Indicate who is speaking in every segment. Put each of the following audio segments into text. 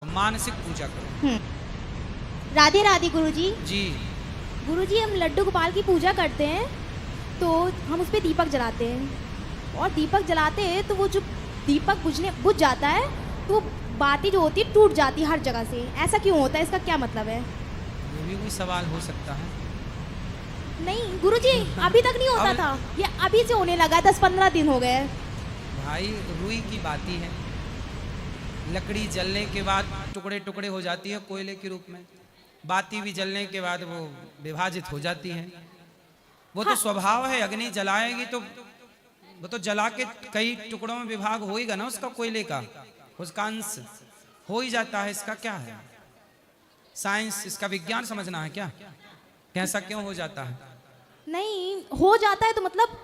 Speaker 1: मानसिक पूजा करो।
Speaker 2: राधे राधे गुरुजी।
Speaker 1: जी
Speaker 2: गुरुजी, हम लड्डू गोपाल की पूजा करते हैं तो हम उस पे दीपक जलाते हैं और दीपक जलाते हैं तो वो जो दीपक बुझ जाता है तो वो बाती जो होती है टूट जाती है हर जगह से। ऐसा क्यों होता है, इसका क्या मतलब है?
Speaker 1: ये भी कोई सवाल हो सकता है।
Speaker 2: नहीं गुरुजी, अभी तक नहीं होता था, ये अभी से होने लगा है, 10-15 दिन हो गए।
Speaker 1: भाई रुई की बाती है, लकड़ी जलने के बाद टुकड़े टुकड़े हो जाती है कोयले के रूप में, बाती भी जलने के बाद वो विभाजित हो जाती है। वो तो स्वभाव है, अग्नि जलाएगी तो वो तो जला के कई टुकड़ों में विभाग होएगा ना उसका, कोयले का उसका अंश हो ही जाता है। इसका क्या है साइंस, इसका विज्ञान समझना है क्या, कैसा क्यों हो जाता है?
Speaker 2: नहीं हो जाता है तो मतलब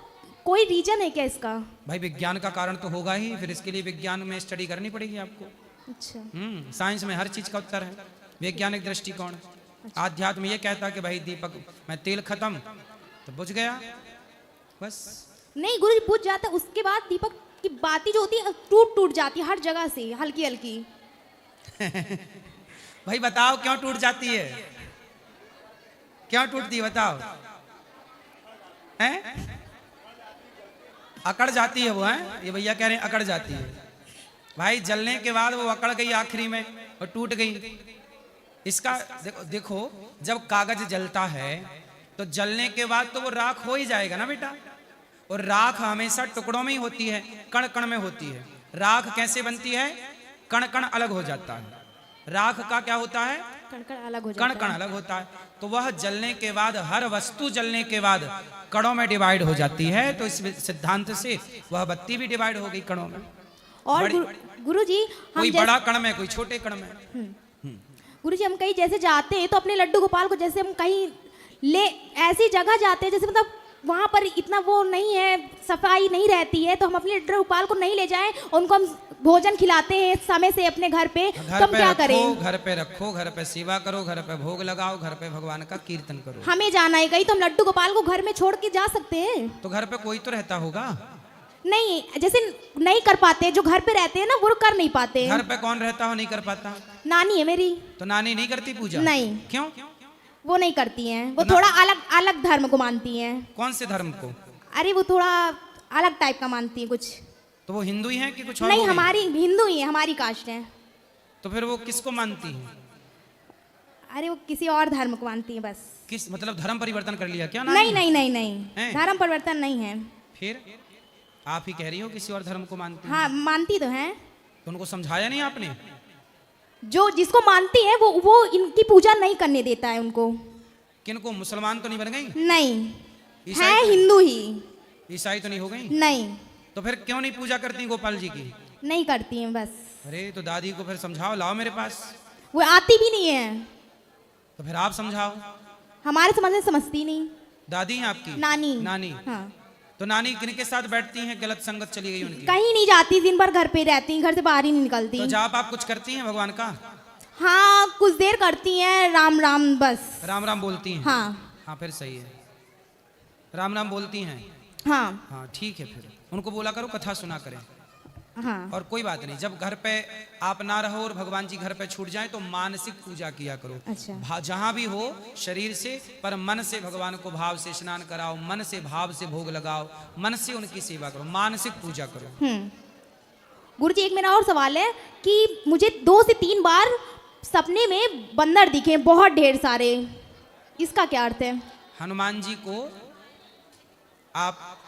Speaker 2: कोई रीजन है क्या इसका?
Speaker 1: भाई विज्ञान का कारण तो होगा ही, फिर इसके लिए विज्ञान में स्टडी करनी पड़ेगी आपको।
Speaker 2: अच्छा।
Speaker 1: साइंस में हर चीज का उत्तर है, वैज्ञानिक दृष्टिकोण।
Speaker 2: अच्छा।
Speaker 1: आध्यात्म ये कहता कि भाई दीपक में तेल खत्म तो बुझ गया बस।
Speaker 2: नहीं गुरु बुझ जाता है, उसके बाद दीपक की बाती जो होती है टूट जाती है हर जगह से हल्की हल्की।
Speaker 1: भाई बताओ क्यों टूट जाती है, क्यों टूटती है बताओ? हैं? अकड़ जाती है वो, है ये भैया कह रहे हैं अकड़ जाती है। भाई जलने के बाद वो अकड़ गई आखिरी में और टूट गई। इसका देखो जब कागज जलता है तो जलने के बाद तो वो राख हो ही जाएगा ना बेटा, और राख हमेशा टुकड़ों में ही होती है, कण कण में होती है। राख कैसे बनती है? कण कण अलग हो जाता है। राख का क्या होता है?
Speaker 2: कण कण अलग हो जाता है।
Speaker 1: कण कण अलग होता है। तो वह जलने के बाद, हर वस्तु जलने के बाद कणों में डिवाइड हो जाती है। तो इस सिद्धांत से वह बत्ती भी डिवाइड हो गई कणों में।
Speaker 2: और गुरुजी
Speaker 1: कोई बड़ा कण में, कोई छोटे कण में।
Speaker 2: गुरुजी हम कहीं जैसे जाते हैं तो अपने लड्डू गोपाल को जैसे हम कहीं ले ऐसी जगह जाते हैं जैसे मतलब वहाँ पर इतना वो नहीं है, सफाई नहीं रहती है, तो हम अपने लड्डू गोपाल को नहीं ले जाएं, उनको हम भोजन खिलाते हैं समय से अपने घर पे, तो हम क्या करें?
Speaker 1: घर पे रखो, घर पे सेवा करो, घर पे भोग लगाओ, घर पे भगवान का कीर्तन करो।
Speaker 2: हमें जाना है कहीं तो हम लड्डू गोपाल को घर में छोड़ के जा सकते हैं?
Speaker 1: तो घर पे कोई तो रहता होगा।
Speaker 2: नहीं, जैसे नहीं कर पाते, जो घर पे रहते हैं ना वो कर नहीं पाते।
Speaker 1: घर पे कौन रहता हो नहीं कर पाता?
Speaker 2: नानी है मेरी।
Speaker 1: तो नानी नहीं करती पूजा?
Speaker 2: नहीं।
Speaker 1: क्यों?
Speaker 2: वो नहीं करती हैं, वो थोड़ा अलग अलग धर्म को मानती हैं।
Speaker 1: कौन से धर्म को?
Speaker 2: अरे वो थोड़ा अलग टाइप का मानती है कुछ।
Speaker 1: तो वो हिंदू ही है कि कुछ और?
Speaker 2: नहीं, हमारी हिंदू ही है, हमारी कास्ट है।
Speaker 1: तो फिर वो किसको मानती है?
Speaker 2: अरे वो किसी और धर्म को मानती है बस।
Speaker 1: किस मतलब धर्म परिवर्तन कर लिया क्या?
Speaker 2: नहीं नहीं नहीं नहीं, धर्म परिवर्तन नहीं है।
Speaker 1: फिर आप ही कह रही हो किसी और धर्म को मानती?
Speaker 2: हाँ मानती तो है।
Speaker 1: तो उनको समझाया नहीं आपने?
Speaker 2: जो जिसको मानती है वो इनकी पूजा नहीं करने देता है उनको।
Speaker 1: किनको? मुसलमान तो नहीं बन गई?
Speaker 2: नहीं है,
Speaker 1: तो
Speaker 2: हिंदू ही।
Speaker 1: ईसाई तो नहीं हो गई?
Speaker 2: नहीं।
Speaker 1: तो फिर क्यों नहीं पूजा करती गोपाल जी की?
Speaker 2: नहीं करती हैं बस।
Speaker 1: अरे तो दादी को फिर समझाओ, लाओ मेरे पास।
Speaker 2: वो आती भी नहीं है।
Speaker 1: तो फिर आप समझाओ।
Speaker 2: हमारे समझ में समझती नहीं।
Speaker 1: दादी है आपकी?
Speaker 2: नानी।
Speaker 1: नानी।
Speaker 2: हाँ।
Speaker 1: तो नानी किनके साथ बैठती हैं? गलत संगत चली गई उनकी?
Speaker 2: कहीं नहीं जाती, दिन भर घर पे रहती, घर से बाहर ही नहीं निकलती।
Speaker 1: तो जाप आप कुछ करती हैं भगवान का?
Speaker 2: हाँ कुछ देर करती हैं, राम राम बस।
Speaker 1: राम राम बोलती हैं?
Speaker 2: हाँ।
Speaker 1: हाँ फिर सही है, राम राम बोलती हैं।
Speaker 2: हाँ।
Speaker 1: हाँ ठीक है, फिर उनको बोला करो कथा सुना करें।
Speaker 2: हाँ।
Speaker 1: और कोई बात नहीं, जब घर पे आप ना रहो और भगवान जी घर पे छूट जाए तो मानसिक पूजा किया करो।
Speaker 2: अच्छा।
Speaker 1: जहां भी हो शरीर से, पर मन से भगवान को भाव से स्नान कराओ, मन से भाव से भोग लगाओ, मन से उनकी सेवा करो, मानसिक पूजा करो।
Speaker 2: गुरुजी एक मेरा और सवाल है कि मुझे 2 से 3 बार सपने में बंदर दिखे, बहुत ढेर सारे, इसका क्या अर्थ है?
Speaker 1: हनुमान जी को आप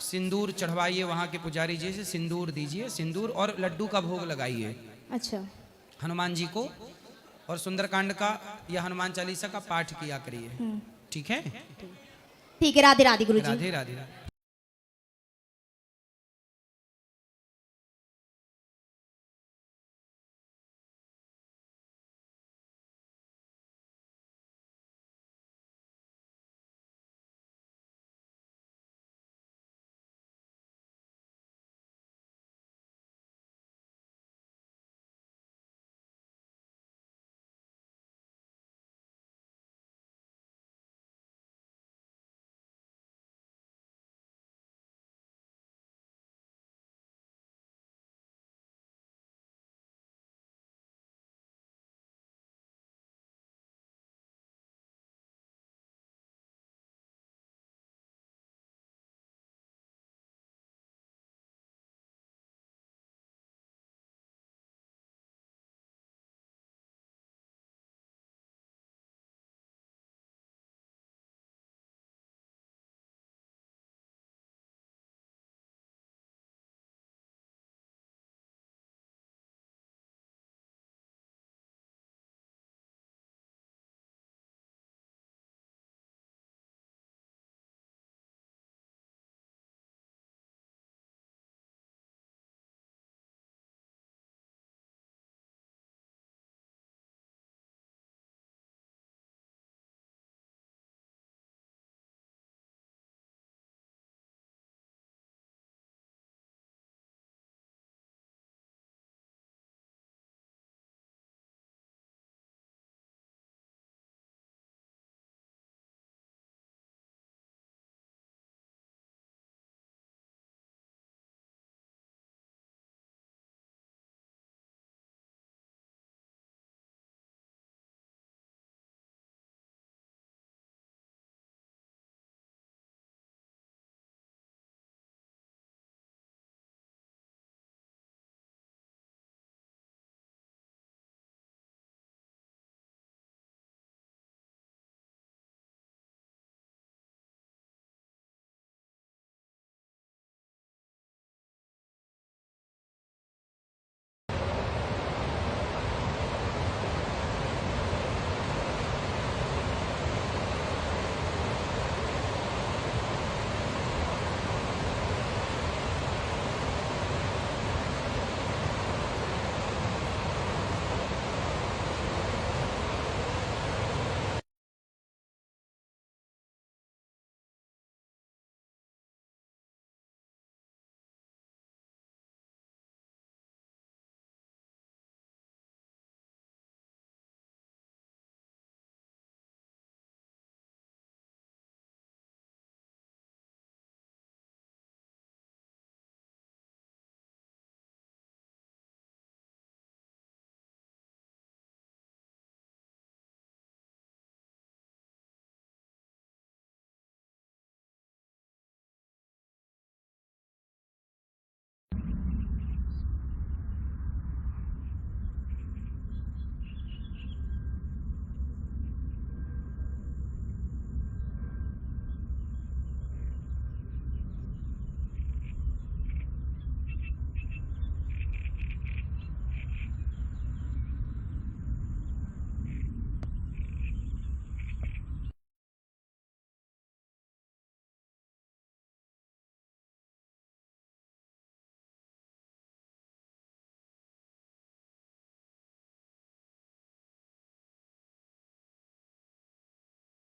Speaker 1: सिंदूर चढ़वाइए, वहां के पुजारी जी से सिंदूर दीजिए, सिंदूर और लड्डू का भोग लगाइए
Speaker 2: अच्छा।
Speaker 1: हनुमान जी को, और सुंदरकांड का या हनुमान चालीसा का पाठ किया करिए। ठीक है?
Speaker 2: ठीक है, राधे राधे गुरुजी।
Speaker 1: राधे राधे।